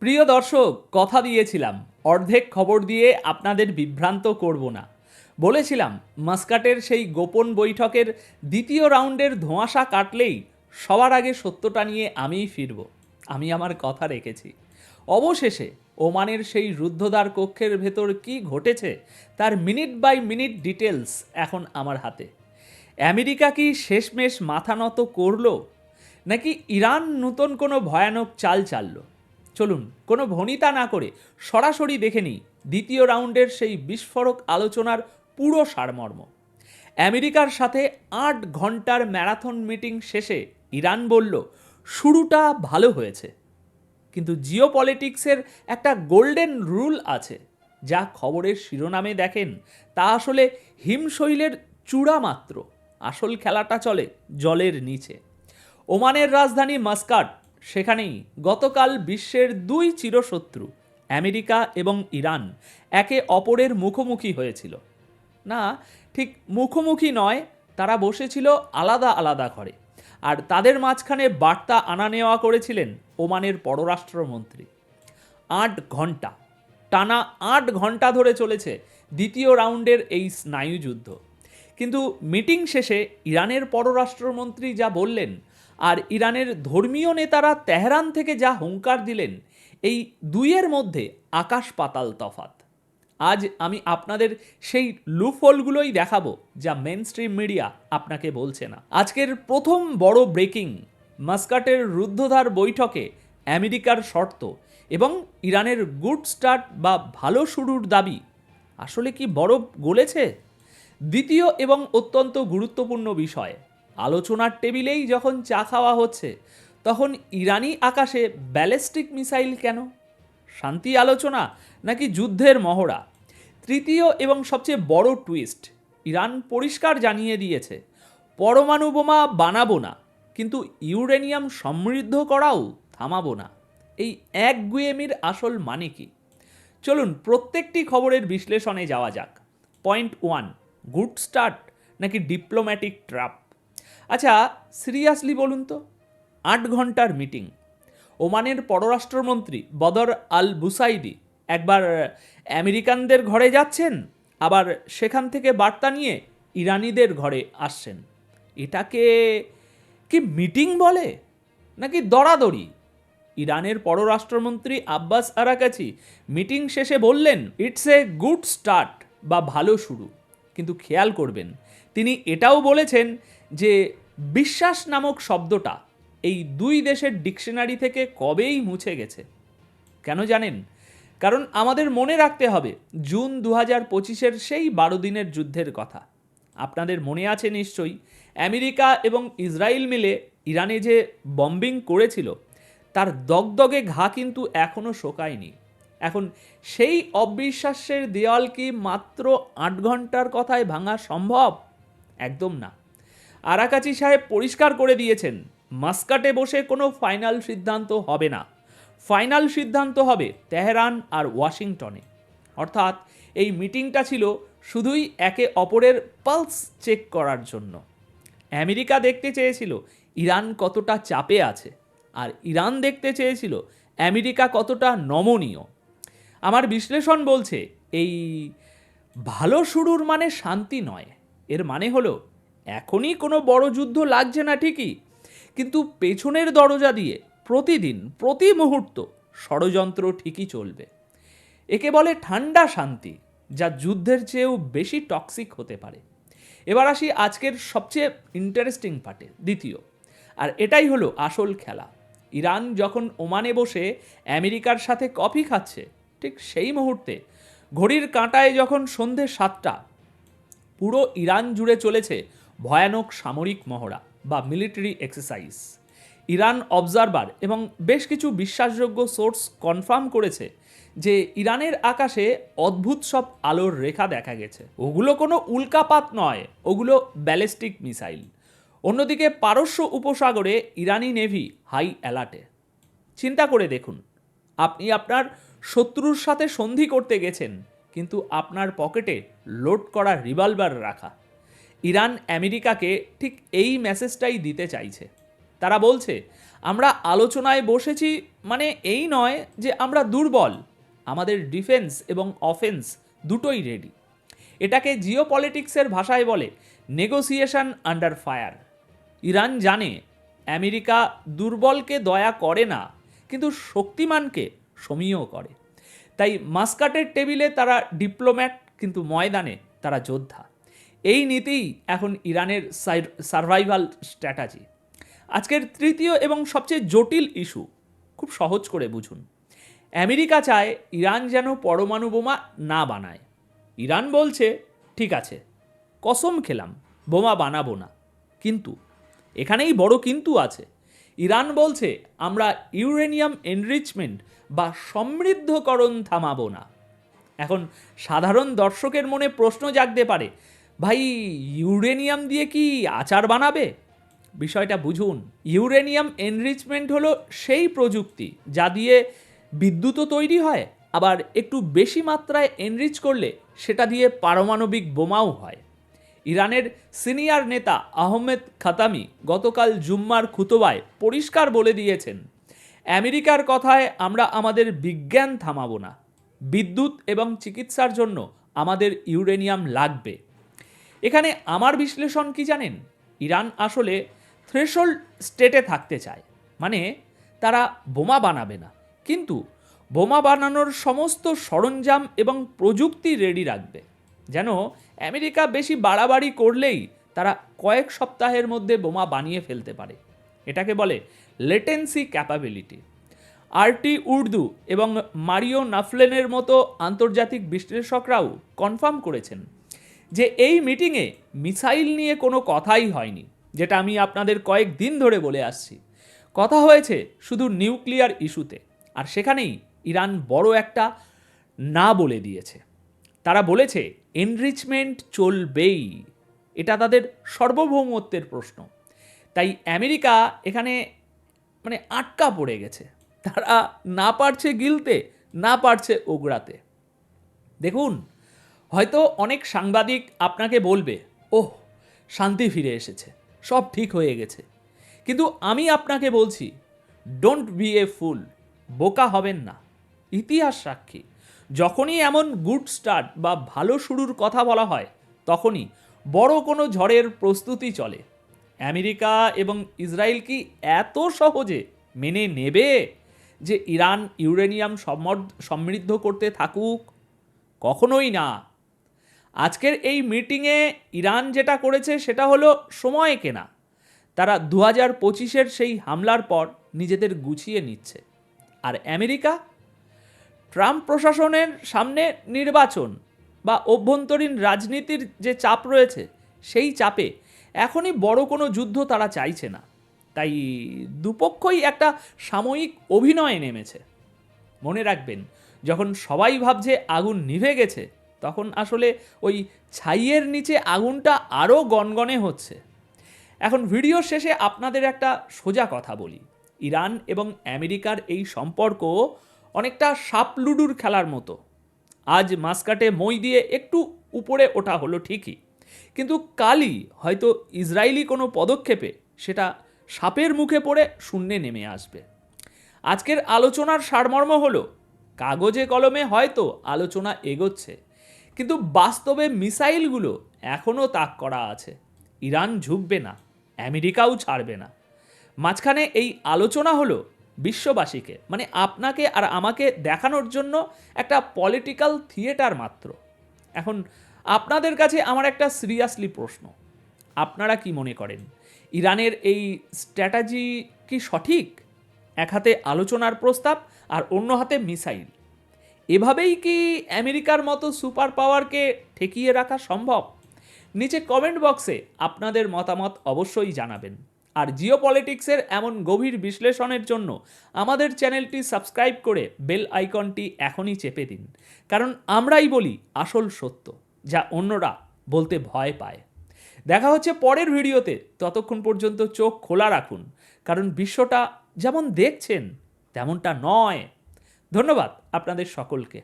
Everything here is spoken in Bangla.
প্রিয় দর্শক, কথা দিয়েছিলাম অর্ধেক খবর দিয়ে আপনাদের বিভ্রান্ত করব না। বলেছিলাম মাস্কাটের সেই গোপন বৈঠকের দ্বিতীয় রাউন্ডের ধোঁয়াশা কাটলেই সবার আগে সত্যটা নিয়ে আমিই ফিরব। আমি আমার কথা রেখেছি। অবশেষে ওমানের সেই রুদ্ধদ্বার কক্ষের ভেতর কি ঘটেছে তার মিনিট বাই মিনিট ডিটেলস এখন আমার হাতে। আমেরিকা কি শেষমেশ মাথা নত করলো, নাকি ইরান নতুন কোনো ভয়ানক চাল চাললো? চলুন কোনো ভনিতা না করে সরাসরি দেখে নিই দ্বিতীয় রাউন্ডের সেই বিস্ফোরক আলোচনার পুরো সারমর্ম। আমেরিকার সাথে ৮ ঘন্টার ম্যারাথন মিটিং শেষে ইরান বলল শুরুটা ভালো হয়েছে, কিন্তু জিও পলিটিক্সের একটা গোল্ডেন রুল আছে, যা খবরের শিরোনামে দেখেন তা আসলে হিমশৈলের চূড়া মাত্র। আসল খেলাটা চলে জলের নিচে। ওমানের রাজধানী মাস্কাট, সেখানেই গতকাল বিশ্বের দুই চিরশত্রু আমেরিকা এবং ইরান একে অপরের মুখোমুখি হয়েছিল। না, ঠিক মুখোমুখি নয়, তারা বসেছিল আলাদা আলাদা ঘরে, আর তাদের মাঝখানে বার্তা আনা নেওয়া করেছিলেন ওমানের পররাষ্ট্রমন্ত্রী। ৮ ঘন্টা, টানা ৮ ঘন্টা ধরে চলেছে দ্বিতীয় রাউন্ডের এই স্নায়ুযুদ্ধ। কিন্তু মিটিং শেষে ইরানের পররাষ্ট্রমন্ত্রী যা বললেন আর ইরানের ধর্মীয় নেতারা তেহরান থেকে যা হুঙ্কার দিলেন, এই দুইয়ের মধ্যে আকাশ পাতাল তফাত। আজ আমি আপনাদের সেই লুফহোলগুলোই দেখাবো যা মেন স্ট্রিম মিডিয়া আপনাকে বলছে না। আজকের প্রথম বড় ব্রেকিং, মাস্কাটের রুদ্ধদ্বার বৈঠকে আমেরিকার শর্ত এবং ইরানের গুড স্টার্ট বা ভালো শুরুর দাবি আসলে কি বরফ গলেছে? দ্বিতীয় এবং অত্যন্ত গুরুত্বপূর্ণ বিষয়, আলোচনার টেবিলেই যখন চা খাওয়া হচ্ছে তখন ইরানি আকাশে ব্যালিস্টিক মিসাইল কেন? শান্তি আলোচনা নাকি যুদ্ধের মহড়া? তৃতীয় এবং সবচেয়ে বড় টুইস্ট, ইরান পরিষ্কার জানিয়ে দিয়েছে পরমাণু বোমা বানাবো না, কিন্তু ইউরেনিয়াম সমৃদ্ধ করাও থামাবো না। এই একগুঁয়েমির আসল মানে কি? চলুন প্রত্যেকটি খবরের বিশ্লেষণে যাওয়া যাক। পয়েন্ট 1, গুড স্টার্ট নাকি ডিপ্লোম্যাটিক ট্র্যাপ? আচ্ছা, সিরিয়াসলি বলুন তো, ৮ ঘন্টার মিটিং, ওমানের পররাষ্ট্রমন্ত্রী বদর আল বুসাইদি একবার আমেরিকানদের ঘরে যাচ্ছেন, আবার সেখান থেকে বার্তা নিয়ে ইরানিদের ঘরে আসছেন। এটাকে কি মিটিং বলে, নাকি দরাদরি? ইরানের পররাষ্ট্রমন্ত্রী আব্বাস আরাকাচি মিটিং শেষে বললেন ইটস এ গুড স্টার্ট বা ভালো শুরু, কিন্তু খেয়াল করবেন তিনি এটাও বলেছেন যে বিশ্বাস নামক শব্দটা এই দুই দেশের ডিকশনারি থেকে কবেই মুছে গেছে। কেন জানেন? কারণ আমাদের মনে রাখতে হবে জুন ২০২৫-এর সেই ১২ দিনের যুদ্ধের কথা। আপনাদের মনে আছে নিশ্চয়ই, আমেরিকা এবং ইসরায়েল মিলে ইরানে যে বম্বিং করেছিল তার দগদগে ঘা কিন্তু এখনও শোকায়নি। এখন সেই অবিশ্বাসের দেওয়াল কি মাত্র ৮ ঘন্টার কথায় ভাঙা সম্ভব? একদম না। আরাকাচি সাহেব পরিষ্কার করে দিয়েছেন মাস্কাটে বসে কোনো ফাইনাল সিদ্ধান্ত হবে না। ফাইনাল সিদ্ধান্ত হবে তেহরান আর ওয়াশিংটনে। অর্থাৎ এই মিটিংটা ছিল শুধুই একে অপরের পালস চেক করার জন্য। আমেরিকা দেখতে চেয়েছিল ইরান কতটা চাপে আছে, আর ইরান দেখতে চেয়েছিল আমেরিকা কতটা নমনীয়। আমার বিশ্লেষণ বলছে এই ভালো শুরুর মানে শান্তি নয়, এর মানে হলো এখনই কোনো বড় যুদ্ধ লাগছে না ঠিকই, কিন্তু পেছনের দরজা দিয়ে প্রতিদিন প্রতি মুহূর্ত ষড়যন্ত্র ঠিকই চলবে। একে বলে ঠান্ডা শান্তি, যা যুদ্ধের চেয়েও বেশি টক্সিক হতে পারে। এবার আসি আজকের সবচেয়ে ইন্টারেস্টিং পার্টে, দ্বিতীয়, আর এটাই হলো আসল খেলা। ইরান যখন ওমানে বসে আমেরিকার সাথে কফি খাচ্ছে, ঠিক সেই মুহূর্তে ঘড়ির কাঁটায় যখন সন্ধে ৭টা, পুরো ইরান জুড়ে চলেছে ভয়ানক সামরিক মহড়া বা মিলিটারি এক্সারসাইজ। ইরান অবজারভার এবং বেশ কিছু বিশ্বাসযোগ্য সোর্স কনফার্ম করেছে যে ইরানের আকাশে অদ্ভুত সব আলোর রেখা দেখা গেছে। ওগুলো কোনো উল্কাপাত নয়, ওগুলো ব্যালিস্টিক মিসাইল। অন্যদিকে পারস্য উপসাগরে ইরানি নেভি হাই অ্যালার্টে। চিন্তা করে দেখুন, আপনি আপনার শত্রুর সাথে সন্ধি করতে গেছেন, কিন্তু আপনার পকেটে লোড করা রিভলভার রাখা। ইরান আমেরিকাকে ঠিক এই মেসেজটাই দিতে চাইছে। তারা বলছে আমরা আলোচনায় বসেছি মানে এই নয় যে আমরা দুর্বল, আমাদের ডিফেন্স এবং অফেন্স দুটোই রেডি। এটাকে জিও পলিটিক্সের ভাষায় বলে নেগোসিয়েশন আন্ডার ফায়ার। ইরান জানে আমেরিকা দুর্বলকে দয়া করে না, কিন্তু শক্তিমানকে সমীহ করে। তাই মাস্কাটের টেবিলে তারা ডিপ্লোম্যাট, কিন্তু ময়দানে তারা যোদ্ধা। এই নীতিই এখন ইরানের সার্ভাইভাল স্ট্র্যাটাজি। আজকের তৃতীয় এবং সবচেয়ে জটিল ইস্যু খুব সহজ করে বুঝুন। আমেরিকা চায় ইরান যেন পরমাণু বোমা না বানায়। ইরান বলছে ঠিক আছে, কসম খেলাম বোমা বানাবো না। কিন্তু এখানেই বড় কিন্তু আছে। ইরান বলছে আমরা ইউরেনিয়াম এনরিচমেন্ট বা সমৃদ্ধকরণ থামাবো না। এখন সাধারণ দর্শকের মনে প্রশ্ন জাগতে পারে, ভাই ইউরেনিয়াম দিয়ে কি আচার বানাবে? বিষয়টা বুঝুন। ইউরেনিয়াম এনরিচমেন্ট হলো সেই প্রযুক্তি যা দিয়ে বিদ্যুৎও তৈরি হয়, আবার একটু বেশি মাত্রায় এনরিচ করলে সেটা দিয়ে পারমাণবিক বোমাও হয়। ইরানের সিনিয়র নেতা আহমেদ খাতামি গতকাল জুম্মার খুতবায় পরিষ্কার বলে দিয়েছেন, আমেরিকার কথায় আমরা আমাদের বিজ্ঞান থামাবো না। বিদ্যুৎ এবং চিকিৎসার জন্য আমাদের ইউরেনিয়াম লাগবে। এখানে আমার বিশ্লেষণ কি জানেন? ইরান আসলে থ্রেশহোল্ড স্টেটে থাকতে চায়, মানে তারা বোমা বানাবে না, কিন্তু বোমা বানানোর সমস্ত সরঞ্জাম এবং প্রযুক্তি রেডি রাখবে, যেন আমেরিকা বেশি বাড়াবাড়ি করলেই তারা কয়েক সপ্তাহের মধ্যে বোমা বানিয়ে ফেলতে পারে। এটাকে বলে লেটেন্সি ক্যাপাবিলিটি। আরটি উর্দু এবং মারিও নাফলেনের মতো আন্তর্জাতিক বিশ্লেষকরাও কনফার্ম করেছেন যে এই মিটিংয়ে মিসাইল নিয়ে কোনো কথাই হয়নি, যেটা আমি আপনাদের কয়েক দিন ধরে বলে আসছি। কথা হয়েছে শুধু নিউক্লিয়ার ইস্যুতে, আর সেখানেই ইরান বড় একটা না বলে দিয়েছে। তারা বলেছে এনরিচমেন্ট চলবেই, এটা তাদের সার্বভৌমত্বের প্রশ্ন। তাই আমেরিকা এখানে মানে আটকা পড়ে গেছে। তারা না পারছে গিলতে, না পারছে ওগড়াতে। দেখুন, হয়তো অনেক সাংবাদিক আপনাকে বলবে, ওহ শান্তি ফিরে এসেছে, সব ঠিক হয়ে গেছে। কিন্তু আমি আপনাকে বলছি, ডোন্ট বি এ ফুল, বোকা হবেন না। ইতিহাস সাক্ষী, যখনই এমন গুড স্টার্ট বা ভালো শুরুর কথা বলা হয়, তখনই বড় কোনো ঝড়ের প্রস্তুতি চলে। আমেরিকা এবং ইসরায়েল কি এত সহজে মেনে নেবে যে ইরান ইউরেনিয়াম সমৃদ্ধ করতে থাকুক? কখনোই না। আজকের এই মিটিংয়ে ইরান যেটা করেছে সেটা হলো সময় কেনা। তারা 2025-এর সেই হামলার পর নিজেদের গুছিয়ে নিচ্ছে। আর আমেরিকা, ট্রাম্প প্রশাসনের সামনে নির্বাচন বা অভ্যন্তরীণ রাজনীতির যে চাপ রয়েছে, সেই চাপে এখনই বড় কোনো যুদ্ধ তারা চাইছে না। তাই দুপক্ষই একটা সাময়িক অভিনয়ে নেমেছে। মনে রাখবেন, যখন সবাই ভাবছে আগুন নিভে গেছে, তখন আসলে ওই ছাইয়ের নিচে আগুনটা আরও গনগনে হচ্ছে। এখন ভিডিওর শেষে আপনাদের একটা সোজা কথা বলি, ইরান এবং আমেরিকার এই সম্পর্ক অনেকটা সাপ লুডুর খেলার মতো। আজ মাস্কাটে মই দিয়ে একটু উপরে ওঠা হলো ঠিকই, কিন্তু কালই হয়তো ইসরায়েলি কোনো পদক্ষেপে সেটা সাপের মুখে পড়ে শূন্যে নেমে আসবে। আজকের আলোচনার সারমর্ম হলো, কাগজে কলমে হয়তো আলোচনা এগোচ্ছে, কিন্তু বাস্তবে মিসাইলগুলো এখনও তাক করা আছে। ইরান ঝুঁকবে না, আমেরিকাও ছাড়বে না। মাঝখানে এই আলোচনা হলো বিশ্ববাসীকে, মানে আপনাকে আর আমাকে দেখানোর জন্য একটা পলিটিক্যাল থিয়েটার মাত্র। এখন আপনাদের কাছে আমার একটা সিরিয়াসলি প্রশ্ন, আপনারা কি মনে করেন ইরানের এই স্ট্র্যাটেজি কি সঠিক? এক হাতে আলোচনার প্রস্তাব আর অন্য হাতে মিসাইল, এভাবেই কি আমেরিকার মতো সুপার পাওয়ারকে ঠেকিয়ে রাখা সম্ভব? নিচে কমেন্ট বক্সে আপনাদের মতামত অবশ্যই জানাবেন। আর জিও পলিটিক্সের এমন গভীর বিশ্লেষণের জন্য আমাদের চ্যানেলটি সাবস্ক্রাইব করে বেল আইকনটি এখনই চেপে দিন, কারণ আমরাই বলি আসল সত্য, যা অন্যরা বলতে ভয় পায়। দেখা হচ্ছে পরের ভিডিওতে, ততক্ষণ পর্যন্ত চোখ খোলা রাখুন, কারণ বিশ্বটা যেমন দেখছেন তেমনটা নয়। ধন্যবাদ আপনাদের সকলকে।